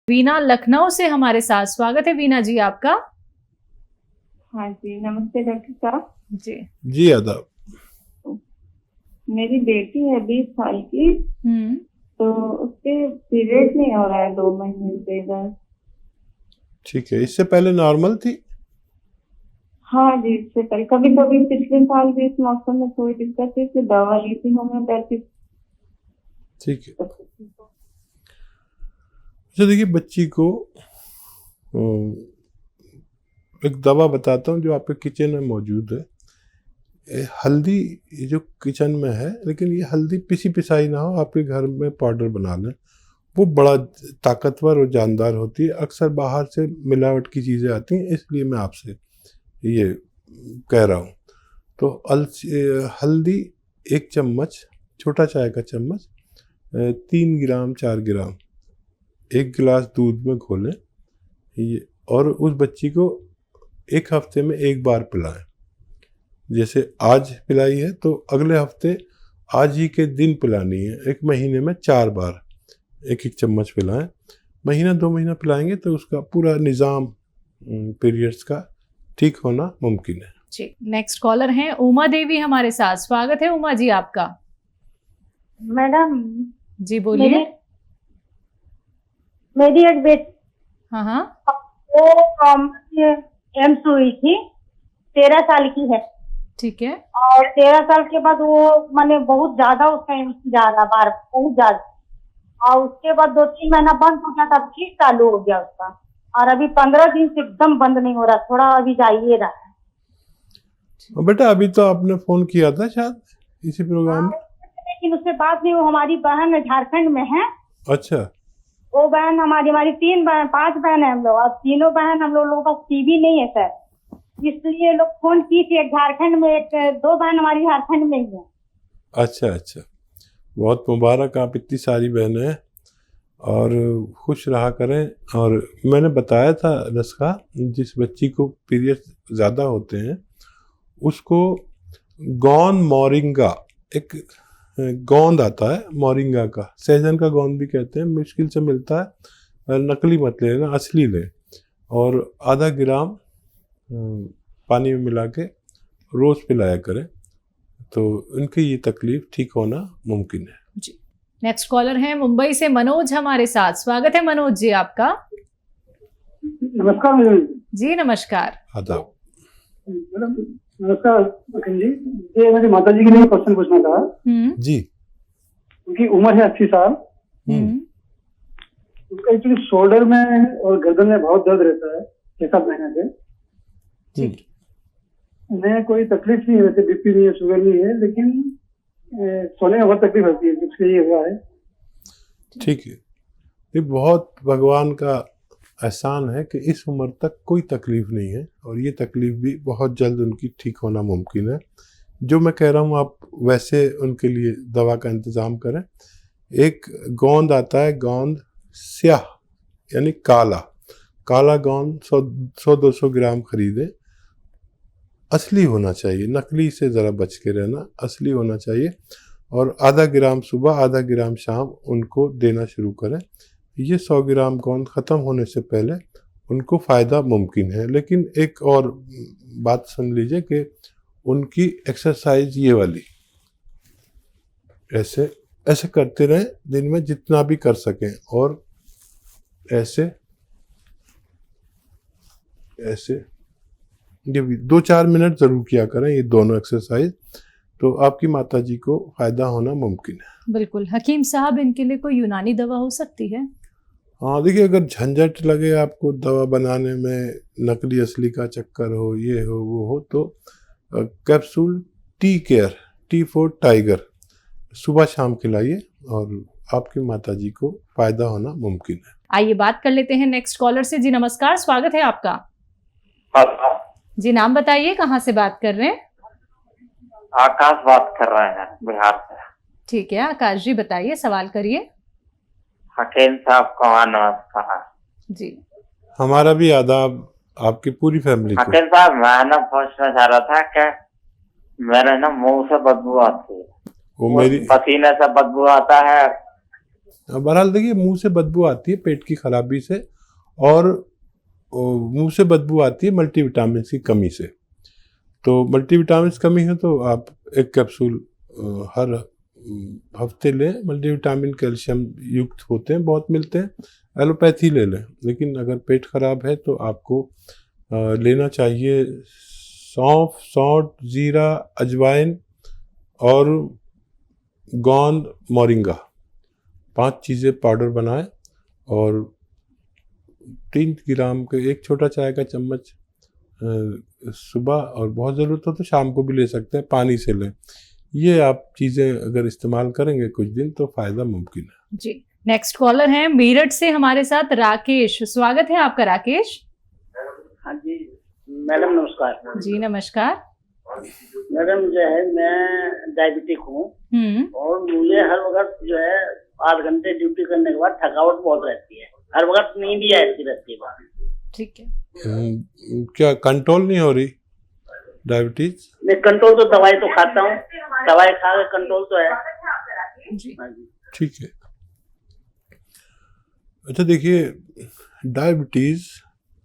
वीना लखनऊ से हमारे साथ, स्वागत है वीना जी आपका। हाँ जी, नमस्ते डॉक्टर साहब। जी आदाब। मेरी बेटी है 20 साल की। तो उसके पीरियड नहीं हो रहा है 2 महीने से इधर। ठीक है, इससे पहले नॉर्मल थी? हाँ जी, इससे पहले कभी कभी पिछले साल भी इस मौसम में थोड़ी दिक्कत थी, फिर दवा ली थी होम्योपैथिक। ठीक है। अच्छा देखिए, बच्ची को एक दवा बताता हूँ जो आपके किचन में मौजूद है। हल्दी ये जो किचन में है, लेकिन ये हल्दी पिसी पिसाई ना हो, आपके घर में पाउडर बना लें। वो बड़ा ताकतवर और जानदार होती है। अक्सर बाहर से मिलावट की चीज़ें आती हैं, इसलिए मैं आपसे ये कह रहा हूँ। तो हल्दी 1 चम्मच, छोटा चाय का चम्मच, 3 ग्राम 4 ग्राम 1 गिलास दूध में घोलें ये, और उस बच्ची को 1 हफ्ते में 1 बार पिलाएं। जैसे आज पिलाई है तो अगले हफ्ते आज ही के दिन पिलानी है। 1 महीने में 4 बार 1-1 चम्मच पिलाएं। महीना 2 महीना पिलाएंगे तो उसका पूरा निज़ाम पीरियड्स का ठीक होना मुमकिन है। जी, नेक्स्ट कॉलर हैं उमा देवी हमारे साथ, स्वागत है उमा जी आपका। मैडम जी बोलिए। मेरी एक बेटी, हाँ, वो एम्स हुई थी, 13 साल की है। ठीक है। और 13 साल के बाद वो माने बहुत ज्यादा उसका एम्स जा रहा बार, बहुत ज्यादा। और उसके बाद 2-3 महीना बंद हो गया, तब फिर चालू हो गया उसका। और अभी 15 दिन से एकदम बंद नहीं हो रहा, थोड़ा अभी जाइए रहा है। बेटा अभी तो आपने फोन किया था शायद इसी प्रोग्राम में। लेकिन उससे बात नहीं, वो हमारी बहन झारखंड में है। अच्छा। वो बहन हमारी 5 बहन है हम लोग, और तीनों बहन हम लोगों के पास टीवी नहीं है सर, इसलिए लोग फोन की थी। एक झारखंड में, 2 बहन हमारी झारखंड में ही है। अच्छा, बहुत मुबारक, आप इतनी सारी बहनें हैं और खुश रहा करें। और मैंने बताया था नुस्खा, जिस बच्ची को पीरियड ज़्यादा होते हैं उसको गोंद मोरिंगा, एक गोंद आता है मोरिंगा का, सहजन का गोंद भी कहते हैं, मुश्किल से मिलता है, नकली मत लेना, असली लें। और आधा ग्राम पानी में मिला के रोज़ पिलाया करें तो उनकी ये तकलीफ ठीक होना मुमकिन है। जी, नेक्स्ट कॉलर हैं मुंबई से मनोज हमारे साथ, स्वागत है मनोज जी आपका। नमस्कार मैडम जी नमस्कार। आदाब। मैडम नमस्कार जी। ये मेरी माता जी के लिए क्वेश्चन पूछना था जी। उनकी उम्र है 80 साल। उसका एक्चुअली शोल्डर में और गर्दन में बहुत दर्द रहता है 6-7 महीने से। ठीक। उन्हें कोई तकलीफ नहीं है, वैसे बीपी नहीं है, शुगर नहीं है, लेकिन सोने में बहुत तकलीफ होती है, इसलिए ये हुआ है। ठीक है, ये बहुत भगवान का एहसान है कि इस उम्र तक कोई तकलीफ नहीं है, और ये तकलीफ भी बहुत जल्द उनकी ठीक होना मुमकिन है। जो मैं कह रहा हूँ आप वैसे उनके लिए दवा का इंतज़ाम करें। एक गोंद आता है, गोंद स्याह यानी काला गोंद 100-200 ग्राम खरीदें। असली होना चाहिए, नकली से ज़रा बच के रहना, असली होना चाहिए। और आधा ग्राम सुबह, आधा ग्राम शाम उनको देना शुरू करें। ये 100 ग्राम गोंद ख़त्म होने से पहले उनको फ़ायदा मुमकिन है। लेकिन एक और बात सुन लीजिए कि उनकी एक्सरसाइज ये वाली ऐसे करते रहें दिन में जितना भी कर सकें, और ऐसे ये 2-4 मिनट ज़रूर किया करें, ये दोनों एक्सरसाइज, तो आपकी माता जी को फ़ायदा होना मुमकिन है। बिल्कुल। हकीम साहब, इनके लिए कोई यूनानी दवा हो सकती है? हाँ देखिए, अगर झंझट लगे आपको दवा बनाने में, नकली असली का चक्कर हो, ये हो वो हो, तो capsule tea care, T for tiger, सुबह शाम खिलाइए और आपकी माता जी को फ़ायदा होना मुमकिन है। आइए बात कर लेते हैं नेक्स्ट कॉलर से। जी नमस्कार, स्वागत है आपका। जी नाम बताइए, कहाँ से बात कर रहे हैं? आकाश बात कर रहे हैं बिहार से। ठीक है आकाश जी, बताइए, सवाल करिए। हकीम साहब को नमस्कार। जी हमारा भी आदाब आपकी पूरी फैमिली को। हकीम साहब, मैं ना पूछना चाह रहा था कि मेरे ना मुंह से बदबू आती है, वो मेरी पसीने से बदबू आता है, बहरहाल देखिए, मुंह से बदबू आती है पेट की खराबी से, और मुंह से बदबू आती है मल्टीविटामिन की कमी से। तो मल्टीविटामिन कमी है तो आप एक कैप्सूल हर हफ्ते लें। मल्टीविटामिन कैल्शियम युक्त होते हैं, बहुत मिलते हैं, एलोपैथी ले लें। लेकिन अगर पेट खराब है तो आपको लेना चाहिए सौंफ, सौंठ, जीरा, अजवाइन और गोंद, मोरिंगा, 5 चीज़ें पाउडर बनाएं और 3 ग्राम के एक छोटा चाय का चम्मच सुबह, और बहुत ज़रूरत हो तो शाम को भी ले सकते हैं, पानी से लें। ये आप चीज़ें अगर इस्तेमाल करेंगे कुछ दिन तो फ़ायदा मुमकिन है। जी, नेक्स्ट कॉलर हैं मेरठ से हमारे साथ राकेश। स्वागत है आपका राकेश। हाँ जी मैडम नमस्कार। जी नमस्कार। मैडम जो है मैं डायबिटिक हूँ और मुझे हर वक्त जो है 8 घंटे ड्यूटी करने के बाद थकावट बहुत रहती है, हर वक्त नींद ही आती रहती है। ठीक है। क्या कंट्रोल नहीं हो रही डायबिटीज? मैं कंट्रोल तो दवाई तो खाता हूँ, दवाई खा के कंट्रोल तो है जी। ठीक है। अच्छा देखिए, डायबिटीज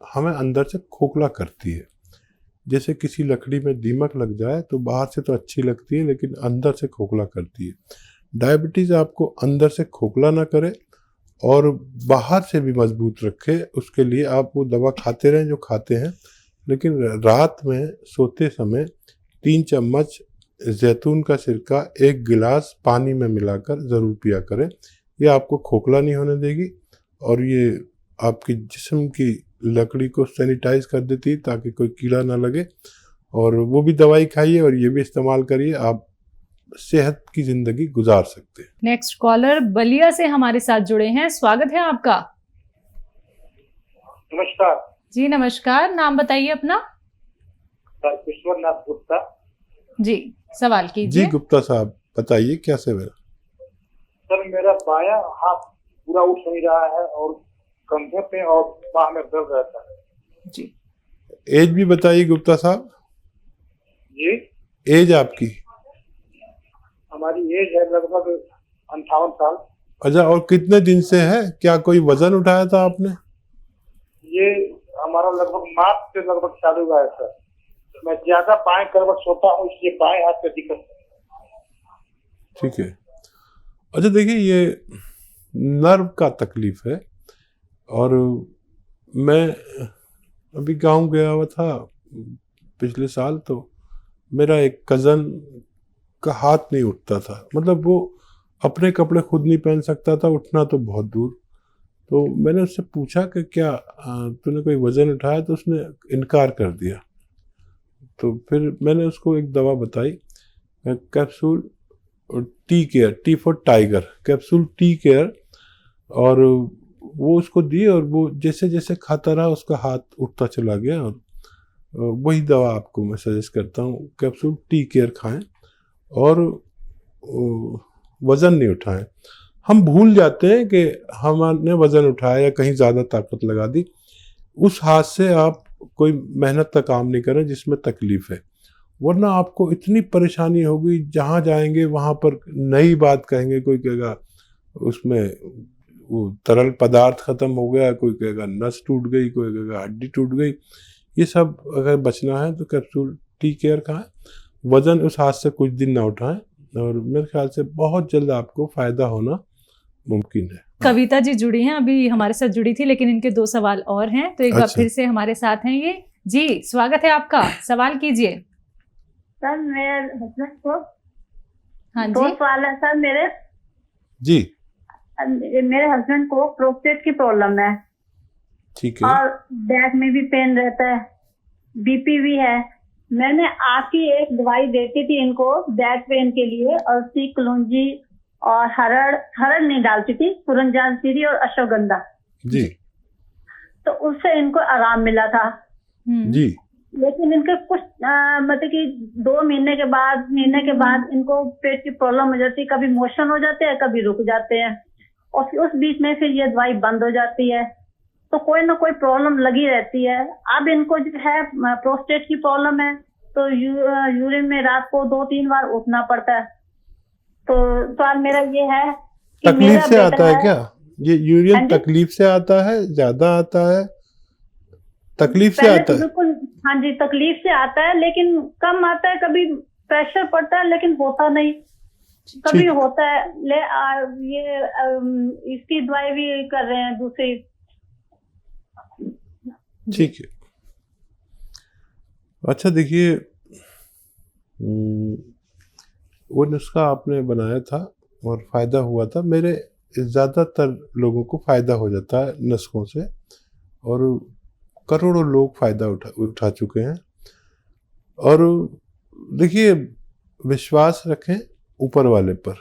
हमें अंदर से खोखला करती है। जैसे किसी लकड़ी में दीमक लग जाए तो बाहर से तो अच्छी लगती है लेकिन अंदर से खोखला करती है। डायबिटीज आपको अंदर से खोखला ना करे और बाहर से भी मजबूत रखे, उसके लिए आप वो दवा खाते रहें जो खाते हैं, लेकिन रात में सोते समय 3 चम्मच जैतून का सिरका 1 गिलास पानी में मिलाकर ज़रूर पिया करें। ये आपको खोखला नहीं होने देगी और ये आपकी जिस्म की लकड़ी को सैनिटाइज कर देती है ताकि कोई कीड़ा ना लगे। और वो भी दवाई खाइए और ये भी इस्तेमाल करिए, आप सेहत की जिंदगी गुजार सकते हैं। नेक्स्ट कॉलर बलिया से हमारे साथ जुड़े हैं। स्वागत है आपका। नमस्कार जी नमस्कार। नाम बताइए अपना। सर, विश्वनाथ गुप्ता। जी सवाल जी कीजिए। गुप्ता साहब बताइए क्या सेवा है? सर मेरा बायां हाथ पूरा उठ नहीं रहा है और कंधे पे और बाह में दर्द रहता है। जी एज भी बताइए गुप्ता साहब। जी एज आपकी? हमारी एज है लगभग 58 साल। अच्छा, और कितने दिन से है? क्या कोई वजन उठाया था आपने? ये हमारा लगभग मार्च से लगभग चालू हुआ है सर। मैं ज्यादा बाएं करवट सोता हूँ इसलिए बाएं हाथ पे दिक्कत है। ठीक है। अच्छा देखिए, ये नर्व का तकलीफ है और मैं अभी गांव गया हुआ था पिछले साल, तो मेरा एक कज़न का हाथ नहीं उठता था, मतलब वो अपने कपड़े खुद नहीं पहन सकता था, उठना तो बहुत दूर। तो मैंने उससे पूछा कि क्या तूने कोई वज़न उठाया, तो उसने इनकार कर दिया। तो फिर मैंने उसको एक दवा बताई, capsule tea care, T for tiger, capsule tea care, और वो उसको दी और वो जैसे जैसे खाता रहा उसका हाथ उठता चला गया। और वही दवा आपको मैं सजेस्ट करता हूँ, कैप्सूल टी केयर खाएं और वज़न नहीं उठाएं। हम भूल जाते हैं कि हमने वज़न उठाया या कहीं ज़्यादा ताकत लगा दी। उस हाथ से आप कोई मेहनत का काम नहीं करें जिसमें तकलीफ़ है, वरना आपको इतनी परेशानी होगी, जहाँ जाएंगे वहाँ पर नई बात कहेंगे। कोई कहेगा उसमें वो तरल पदार्थ ख़त्म हो गया, कोई कहेगा नस टूट गई, कोई कहेगा हड्डी टूट गई। ये सब अगर बचना है तो कैप्सूल टी केयर खाएं, वज़न उस हाथ से कुछ दिन ना उठाएं और मेरे ख्याल से बहुत जल्द आपको फ़ायदा होना मुमकिन है। कविता जी जुड़ी हैं, अभी हमारे साथ जुड़ी थी लेकिन इनके 2 सवाल और हैं, तो एक बार अच्छा। फिर से हमारे साथ हैं ये। जी स्वागत है आपका, सवाल कीजिए। सर मेरे हस्बैंड को हाँ 2 जी। सवाल है सर। जी मेरे हस्बैंड को प्रोस्टेट की प्रॉब्लम है ठीक है। और बैक में भी पेन रहता है, बीपी भी है। मैंने आपकी एक दवाई देती थी इनको बैक पेन के लिए, और सी कलौंजी और हरड़ नहीं डालती थी, पुरंजानसीरी और अश्वगंधा जी तो उससे इनको आराम मिला था। जी लेकिन इनके कुछ मतलब कि 2 महीने के बाद इनको पेट की प्रॉब्लम हो जाती है, कभी मोशन हो जाते हैं, कभी रुक जाते हैं, और फिर उस बीच में फिर ये दवाई बंद हो जाती है। तो कोई ना कोई प्रॉब्लम लगी रहती है। अब इनको जो है प्रोस्टेट की प्रॉब्लम है, तो यूरिन में रात को 2-3 बार उठना पड़ता है। तो सवाल मेरा ये है कि तकलीफ मेरा से आता बेटा है क्या? ये यूरिन हाँ जी। तकलीफ से आता है, ज्यादा आता है? तकलीफ से पहले आता तो है? बिल्कुल, हाँ जी, तकलीफ से आता है, लेकिन कम आता है, कभी प्रेशर पड़ता है लेकिन होता नहीं, कभी ठीक। होता है। इसकी दवाई भी कर रहे हैं दूसरी। ठीक है। अच्छा देखिए, वो नुस्खा आपने बनाया था और फायदा हुआ था। मेरे ज़्यादातर लोगों को फायदा हो जाता है नुस्खों से, और करोड़ों लोग फायदा उठा चुके हैं। और देखिए, विश्वास रखें ऊपर वाले पर।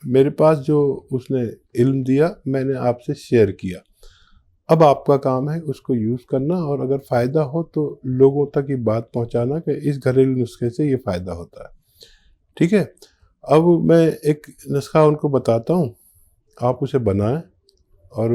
मेरे पास जो उसने इल्म दिया, मैंने आपसे शेयर किया। अब आपका काम है उसको यूज़ करना, और अगर फ़ायदा हो तो लोगों तक ये बात पहुंचाना कि इस घरेलू नुस्खे से ये फ़ायदा होता है। ठीक है। अब मैं एक नुस्खा उनको बताता हूँ, आप उसे बनाएं। और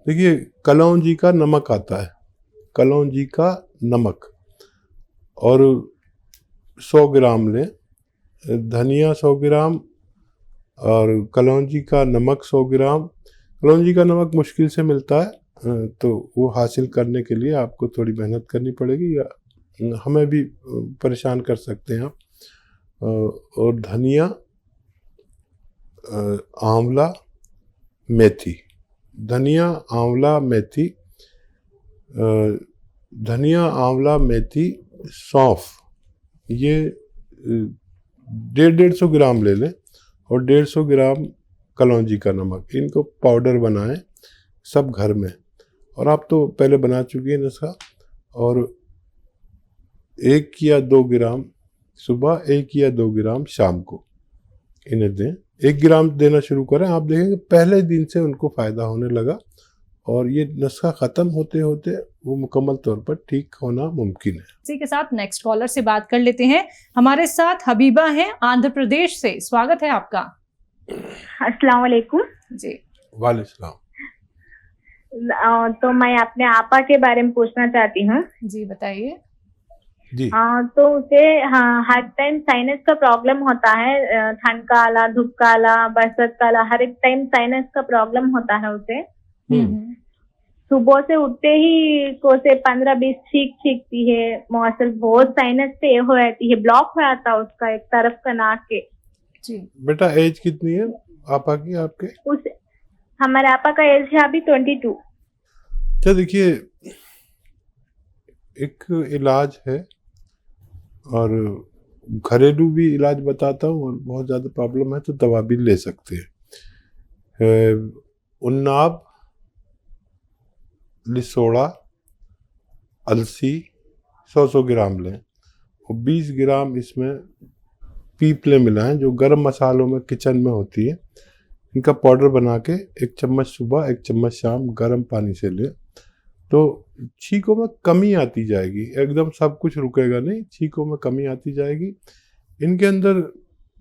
देखिए, कलौंजी का नमक आता है, कलौंजी का नमक, और 100 ग्राम लें, धनिया 100 ग्राम और कलौंजी का नमक 100 ग्राम। कलौंजी का नमक मुश्किल से मिलता है, तो वो हासिल करने के लिए आपको थोड़ी मेहनत करनी पड़ेगी, या हमें भी परेशान कर सकते हैं आप। और धनिया, आंवला, मेथी, धनिया, आंवला, मेथी, धनिया, आंवला, मेथी, सौंफ, ये 150 ग्राम ले लें, और 150 ग्राम कलौंजी का नमक। इनको पाउडर बनाएं सब घर में। और आप तो पहले बना चुकी हैं नुस्खा। और 1 या 2 ग्राम सुबह, 1 या 2 ग्राम शाम को इन्हें दें। 1 ग्राम देना शुरू करें, आप देखेंगे पहले दिन से उनको फ़ायदा होने लगा, और ये नुस्खा ख़त्म होते होते वो मुकम्मल तौर पर ठीक होना मुमकिन है। इसी के साथ नेक्स्ट कॉलर से बात कर लेते हैं। हमारे साथ हबीबा हैं आंध्र प्रदेश से। स्वागत है आपका। अस्सलाम वालेकुम जी। वालेकुम। तो मैं अपने आपा के बारे में पूछना चाहती हूँ। जी बताइए। जी। तो उसे हर टाइम साइनस का प्रॉब्लम होता है, ठंड का आला, धूप का आला, बरसात का आला, हर एक टाइम साइनस का प्रॉब्लम होता है उसे। सुबह से उठते ही को से 15-20 छींकती है, मौसम बहुत साइनस से हो जाती है, ब्लॉक हो जाता है उसका एक तरफ का नाक के। जी। बेटा एज कितनी है आपा की आपके? उस हमारे आपा का एज है अभी 22। अच्छा देखिए, एक इलाज है, और घरेलू भी इलाज बताता हूँ, और बहुत ज़्यादा प्रॉब्लम है तो दवा भी ले सकते हैं। उन्नाब, लिसोड़ा, अलसी 100 ग्राम लें, और 20 ग्राम इसमें पीपले मिलाएं, जो गरम मसालों में किचन में होती है। इनका पाउडर बना के 1 चम्मच सुबह, 1 चम्मच शाम गरम पानी से लें, तो छींकों में कमी आती जाएगी। एकदम सब कुछ रुकेगा नहीं, छींकों में कमी आती जाएगी। इनके अंदर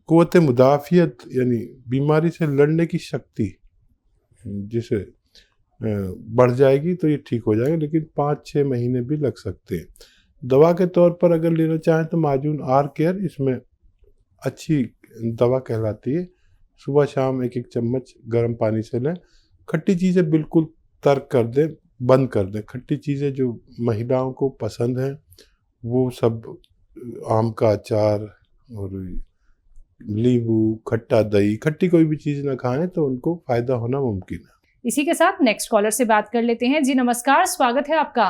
क़ुव्वत मुदाफ़ियत, यानी बीमारी से लड़ने की शक्ति जिसे बढ़ जाएगी, तो ये ठीक हो जाएगा। लेकिन 5-6 महीने भी लग सकते हैं। दवा के तौर पर अगर लेना चाहें तो माजून आर केयर इसमें अच्छी दवा कहलाती है। सुबह शाम 1-1 चम्मच गर्म पानी से लें। खट्टी चीज़ें बिल्कुल तर्क कर दें, बंद कर दें। खट्टी चीज़ें जो महिलाओं को पसंद हैं, वो सब आम का अचार और नींबू, खट्टा दही, खट्टी कोई भी चीज़ ना खाएं तो उनको फ़ायदा होना मुमकिन है। इसी के साथ नेक्स्ट कॉलर से बात कर लेते हैं। जी नमस्कार, स्वागत है आपका।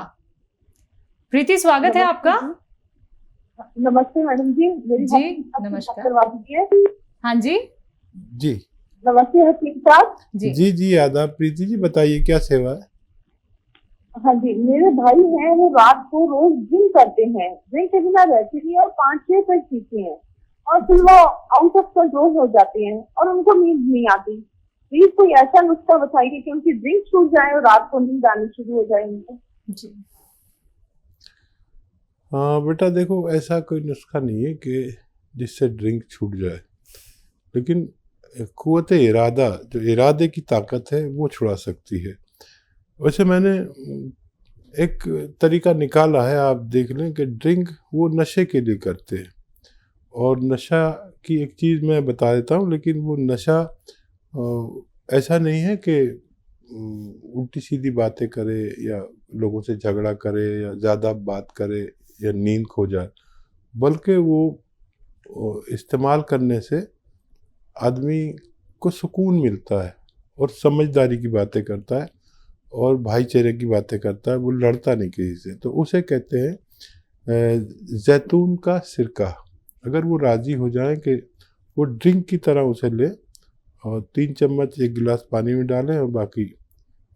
प्रीति, स्वागत है आपका। नमस्ते मैडम जी। जी नमस्कार। हाँ जी जी नमस्ते हकीम साहब। जी जी जी आदाब। प्रीति जी बताइए क्या सेवा है? हाँ जी, मेरे भाई हैं, वो रात को रोज जिम करते हैं, ड्रिंक के बिना रहते नहीं, और 5-6 तक पीते हैं, और फिर वो आउट ऑफ कंट्रोल हो जाते हैं, और उनको नींद नहीं आती। प्लीज कोई ऐसा नुस्खा बताइए कि उनकी ड्रिंक छूट जाए और रात को नींद आनी शुरू हो जाए उनको। जी। हाँ बेटा देखो, ऐसा कोई नुस्खा नहीं है कि जिससे ड्रिंक छूट जाए, लेकिन क़ुव्वत इरादा, जो इरादे की ताकत है, वो छुड़ा सकती है। वैसे मैंने एक तरीका निकाला है, आप देख लें कि ड्रिंक वो नशे के लिए करते हैं, और नशा की एक चीज़ मैं बता देता हूँ, लेकिन वो नशा ऐसा नहीं है कि उल्टी सीधी बातें करे या लोगों से झगड़ा करे या ज़्यादा बात करे या नींद खो जाए, बल्कि वो इस्तेमाल करने से आदमी को सुकून मिलता है और समझदारी की बातें करता है और भाईचारे की बातें करता है, वो लड़ता नहीं किसी से। तो उसे कहते हैं जैतून का सिरका। अगर वो राज़ी हो जाए कि वो ड्रिंक की तरह उसे ले और 3 चम्मच 1 गिलास पानी में डालें और बाकी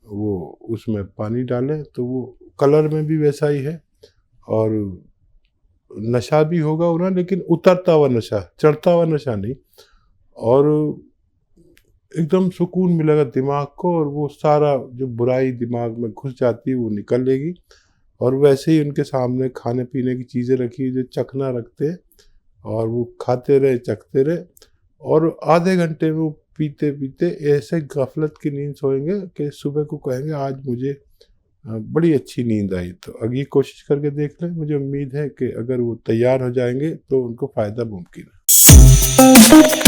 वो उसमें पानी डालें, तो वो कलर में भी वैसा ही है और नशा भी होगा उन्हें, लेकिन उतरता हुआ नशा, चढ़ता हुआ नशा नहीं, और एकदम सुकून मिलेगा दिमाग को और वो सारा जो बुराई दिमाग में घुस जाती है वो निकलेगी। और वैसे ही उनके सामने खाने पीने की चीज़ें रखी जो चखना रखते हैं और वो खाते रहे चखते रहे और आधे घंटे में वो पीते पीते ऐसे गफलत की नींद सोएंगे कि सुबह को कहेंगे आज मुझे बड़ी अच्छी नींद आई। तो अगर ये कोशिश करके देख लें, मुझे उम्मीद है कि अगर वो तैयार हो जाएंगे तो उनको फ़ायदा मुमकिन है।